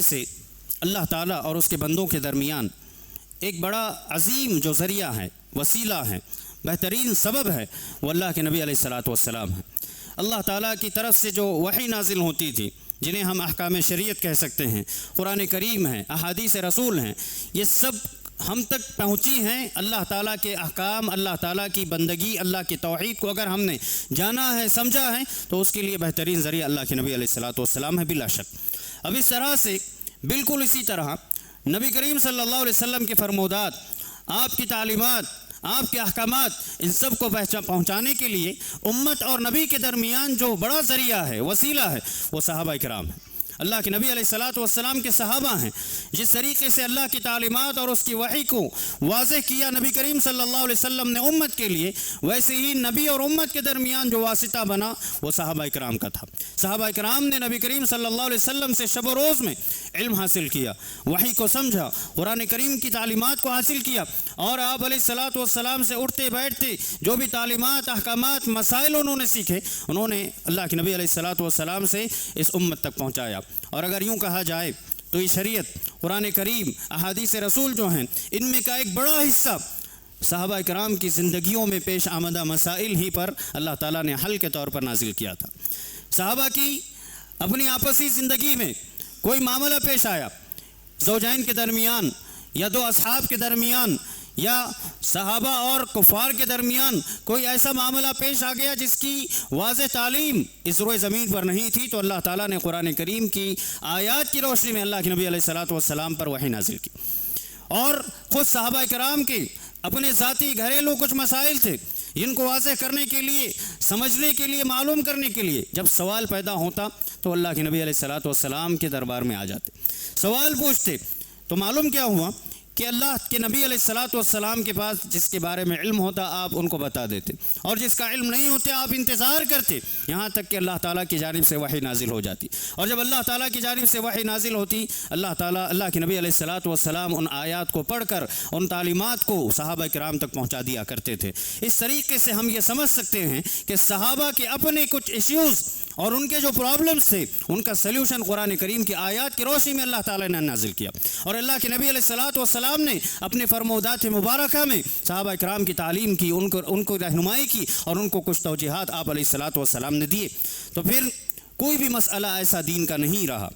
سے اللہ تعالیٰ اور اس کے بندوں کے درمیان ایک بڑا عظیم جو ذریعہ ہے، وسیلہ ہے، بہترین سبب ہے، وہ اللہ کے نبی علیہ الصلاۃ والسلام ہے۔ اللہ تعالیٰ کی طرف سے جو وحی نازل ہوتی تھی، جنہیں ہم احکام شریعت کہہ سکتے ہیں، قرآن کریم ہے، احادیث رسول ہیں، یہ سب ہم تک پہنچی ہیں۔ اللہ تعالیٰ کے احکام، اللہ تعالیٰ کی بندگی، اللہ کی توحید کو اگر ہم نے جانا ہے، سمجھا ہے، تو اس کے لیے بہترین ذریعہ اللہ کے نبی علیہ الصلاۃ والسلام ہے بلا شک۔ اب اس طرح سے بالکل اسی طرح نبی کریم صلی اللہ علیہ وسلم کے فرمودات، آپ کی تعلیمات، آپ کے احکامات، ان سب کو پہنچانے کے لیے امت اور نبی کے درمیان جو بڑا ذریعہ ہے، وسیلہ ہے، وہ صحابہ کرام ہیں۔ اللہ کے نبی علیہ الصلاۃ والسلام کے صحابہ ہیں۔ جس طریقے سے اللہ کی تعلیمات اور اس کی وحی کو واضح کیا نبی کریم صلی اللہ علیہ وسلم نے امت کے لیے، ویسے ہی نبی اور امت کے درمیان جو واسطہ بنا وہ صحابہ کرام کا تھا۔ صحابہ کرام نے نبی کریم صلی اللہ علیہ وسلم سے شب و روز میں علم حاصل کیا، وحی کو سمجھا، قرآن کریم کی تعلیمات کو حاصل کیا، اور آپ علیہ الصلاۃ والسلام سے اٹھتے بیٹھتے جو بھی تعلیمات، احکامات، مسائل انہوں نے سیکھے، انہوں نے اللہ کے نبی علیہ الصلاۃ والسلام سے اس امت تک پہنچایا۔ اور اگر یوں کہا جائے تو یہ شریعت، قرآن کریم، احادیث رسول جو ہیں، ان میں کا ایک بڑا حصہ صحابہ کرام کی زندگیوں میں پیش آمدہ مسائل ہی پر اللہ تعالیٰ نے حل کے طور پر نازل کیا تھا۔ صحابہ کی اپنی آپسی زندگی میں کوئی معاملہ پیش آیا، زوجین کے درمیان یا دو اصحاب کے درمیان یا صحابہ اور کفار کے درمیان کوئی ایسا معاملہ پیش آ گیا جس کی واضح تعلیم اس روئے زمین پر نہیں تھی، تو اللہ تعالیٰ نے قرآن کریم کی آیات کی روشنی میں اللہ کے نبی علیہ الصلاۃ والسلام پر وحی نازل کی۔ اور خود صحابہ کرام کے اپنے ذاتی گھریلو کچھ مسائل تھے، جن کو واضح کرنے کے لیے، سمجھنے کے لیے، معلوم کرنے کے لیے جب سوال پیدا ہوتا تو اللہ کے نبی علیہ الصلاۃ والسلام کے دربار میں آ جاتے، سوال پوچھتے۔ تو معلوم کیا ہوا کہ اللہ کے نبی علیہ الصلاۃ والسلام کے پاس جس کے بارے میں علم ہوتا آپ ان کو بتا دیتے، اور جس کا علم نہیں ہوتے آپ انتظار کرتے یہاں تک کہ اللہ تعالیٰ کی جانب سے وحی نازل ہو جاتی۔ اور جب اللہ تعالیٰ کی جانب سے وحی نازل ہوتی، اللہ کے نبی علیہ الصلاۃ والسلام ان آیات کو پڑھ کر ان تعلیمات کو صحابہ کرام تک پہنچا دیا کرتے تھے۔ اس طریقے سے ہم یہ سمجھ سکتے ہیں کہ صحابہ کے اپنے کچھ ایشوز اور ان کے جو پرابلمز تھے، ان کا سلیوشن قرآن کریم کی آیات کی روشنی میں اللہ تعالیٰ نے نازل کیا، اور اللہ کے نبی علیہ الصلاۃ والسلام نے اپنے فرمودات مبارکہ میں صحابہ کرام کی تعلیم کی، ان کو رہنمائی کی، اور ان کو کچھ توجیہات آپ علیہ الصلاۃ والسلام نے دیے۔ تو پھر کوئی بھی مسئلہ ایسا دین کا نہیں رہا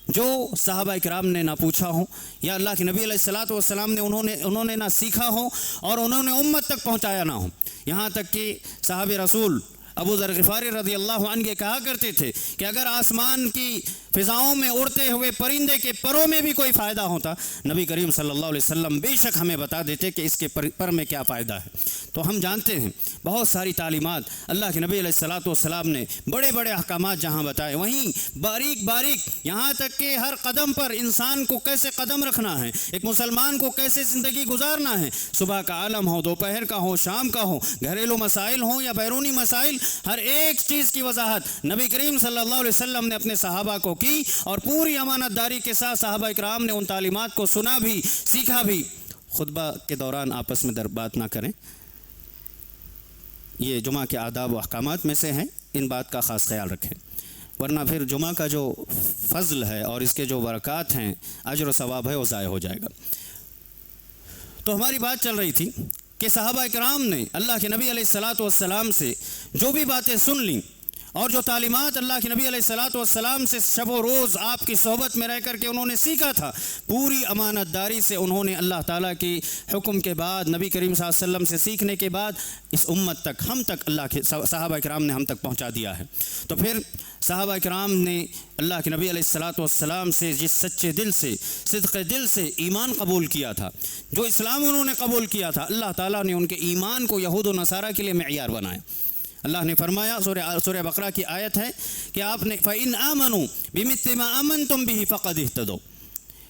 جو صحابہ کرام نے نہ پوچھا ہو، یا اللہ کے نبی علیہ الصلاۃ والسلام نے انہوں نے نہ سیکھا ہو اور انہوں نے امت تک پہنچایا نہ ہو۔ یہاں تک کہ صحابہ رسول ابو ذر غفاری رضی اللہ عنہ یہ کہا کرتے تھے کہ اگر آسمان کی فضاؤں میں اڑتے ہوئے پرندے کے پروں میں بھی کوئی فائدہ ہوتا، نبی کریم صلی اللہ علیہ وسلم بے شک ہمیں بتا دیتے کہ اس کے پر میں کیا فائدہ ہے۔ تو ہم جانتے ہیں بہت ساری تعلیمات اللہ کے نبی علیہ الصلاۃ والسلام نے بڑے بڑے احکامات جہاں بتائے، وہیں باریک باریک یہاں تک کہ ہر قدم پر انسان کو کیسے قدم رکھنا ہے، ایک مسلمان کو کیسے زندگی گزارنا ہے، صبح کا عالم ہو، دوپہر کا ہو، شام کا ہو، گھریلو مسائل ہوں یا بیرونی مسائل، ہر ایک چیز کی وضاحت نبی کریم صلی اللہ علیہ وسلم نے اپنے صحابہ کو کی، اور پوری امانت داری کے ساتھ صحابہ کرام نے ان تعلیمات کو سنا بھی، سیکھا بھی۔ خطبہ کے دوران آپس میں بات نہ کریں، یہ جمعہ کے آداب و احکامات میں سے ہیں، ان بات کا خاص خیال رکھیں، ورنہ پھر جمعہ کا جو فضل ہے اور اس کے جو برکات ہیں، اجر و ثواب ہے، وہ ضائع ہو جائے گا۔ تو ہماری بات چل رہی تھی کہ صحابہ کرام نے اللہ کے نبی علیہ الصلاۃ والسلام سے جو بھی باتیں سن لیں، اور جو تعلیمات اللہ کے نبی علیہ الصلاۃ والسلام سے شب و روز آپ کی صحبت میں رہ کر کے انہوں نے سیکھا تھا، پوری امانت داری سے انہوں نے اللہ تعالیٰ کی حکم کے بعد، نبی کریم صلی اللہ علیہ وسلم سے سیکھنے کے بعد اس امت تک، ہم تک، اللہ کے صحابہ کرام نے ہم تک پہنچا دیا ہے۔ تو پھر صحابہ کرام نے اللہ کے نبی علیہ الصلاۃ والسلام سے جس سچے دل سے، صدق دل سے ایمان قبول کیا تھا، جو اسلام انہوں نے قبول کیا تھا، اللہ تعالیٰ نے ان کے ایمان کو یہود و نصارہ کے لیے معیار بنایا۔ اللہ نے فرمایا، سورہ بقرہ کی آیت ہے کہ آپ نے فَإِنْ آمَنُوا بِمِثْلِ مَا آمَنْتُمْ بِهِ فَقَدِ اهْتَدَوْا،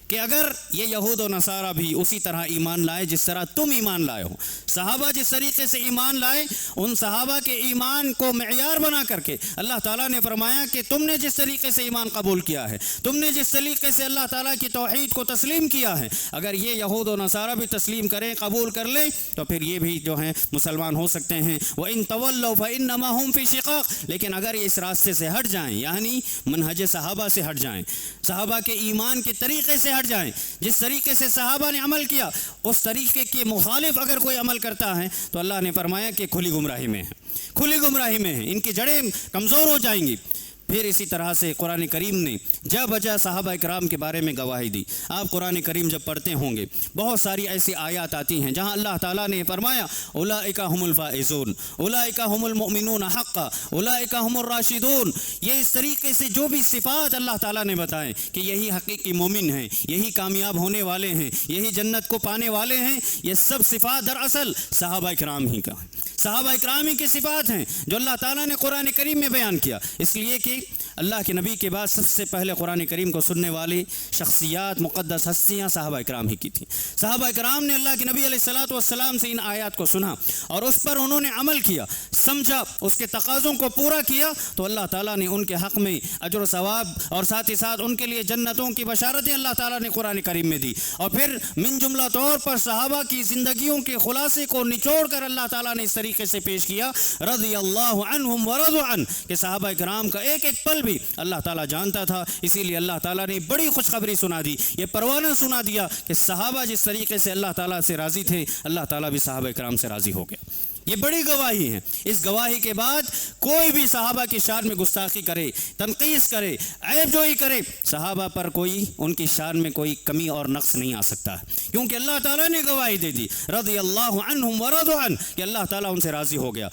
کہ اگر یہ یہود و نصارہ بھی اسی طرح ایمان لائے جس طرح تم ایمان لائے ہو، صحابہ جس طریقے سے ایمان لائے، ان صحابہ کے ایمان کو معیار بنا کر کے اللہ تعالیٰ نے فرمایا کہ تم نے جس طریقے سے ایمان قبول کیا ہے، تم نے جس طریقے سے اللہ تعالیٰ کی توحید کو تسلیم کیا ہے، اگر یہ یہود و نصارہ بھی تسلیم کریں، قبول کر لیں، تو پھر یہ بھی جو ہیں مسلمان ہو سکتے ہیں۔ وَإِن تَوَلَّوْا فَإِنَّمَا هُمْ فِي شِقَاقٍ، لیکن اگر یہ اس راستے سے ہٹ جائیں، یعنی منہج صحابہ سے ہٹ جائیں، صحابہ کے ایمان کے طریقے سے ہٹ جائیں، جس طریقے سے صحابہ نے عمل کیا اس طریقے کے مخالف اگر کوئی عمل کرتا ہے تو اللہ نے فرمایا کہ کھلی گمراہی میں ہے، کھلی گمراہی میں ہے، ان کی جڑیں کمزور ہو جائیں گی۔ پھر اسی طرح سے قرآن کریم نے جا بجا صحابہ کرام کے بارے میں گواہی دی۔ آپ قرآن کریم جب پڑھتے ہوں گے بہت ساری ایسی آیات آتی ہیں جہاں اللہ تعالیٰ نے فرمایا اولئک هم الفائزون، اولئک هم المؤمنون حقا، اولئک هم الراشدون۔ یہ اس طریقے سے جو بھی صفات اللہ تعالیٰ نے بتائیں کہ یہی حقیقی مومن ہیں، یہی کامیاب ہونے والے ہیں، یہی جنت کو پانے والے ہیں، یہ سب صفات دراصل صحابہ کرام ہی کا، صحابہ کرام ہی کی صفات ہیں جو اللہ تعالیٰ نے قرآن کریم میں بیان کیا۔ اس لیے کہ اللہ کے نبی کے بعد سب سے پہلے قرآن کریم کو سننے والی شخصیات، مقدس ہستیاں صحابہ کرام ہی کی تھیں۔ صحابہ کرام نے اللہ کے نبی علیہ الصلوۃ والسلام سے ان آیات کو سنا اور اس پر انہوں نے عمل کیا، سمجھا، اس کے تقاضوں کو پورا کیا، تو اللہ تعالیٰ نے ان کے حق میں اجر و ثواب اور ساتھ ہی ساتھ ان کے لیے جنتوں کی بشارتیں اللہ تعالیٰ نے قرآن کریم میں دی۔ اور پھر من جملہ طور پر صحابہ کی زندگیوں کے خلاصے کو نچوڑ کر اللہ تعالیٰ نے اس طریقے سے پیش کیا، رضی اللہ عنہم ورضوا عنہ، کہ صحابہ کرام کا ایک ایک پل بھی اللہ تعالیٰ جانتا تھا۔ اسی لیے اللہ تعالیٰ نے بڑی خوشخبری سنا دی، یہ پروانہ سنا دیا کہ صحابہ جس طریقے سے اللہ تعالیٰ سے راضی تھے، اللہ تعالیٰ بھی صحابہ کرام سے راضی ہو گیا۔ یہ بڑی گواہی ہے۔ اس گواہی کے بعد کوئی بھی صحابہ کی شان میں گستاخی کرے، تنقیص کرے، عیب جوئی کرے، صحابہ پر کوئی ان کی شان میں کوئی کمی اور نقص نہیں آ سکتا، کیونکہ اللہ تعالیٰ نے گواہی دے دی رضی اللہ عنہم ورضوا عنہ، کہ اللہ تعالیٰ ان سے راضی ہو گیا۔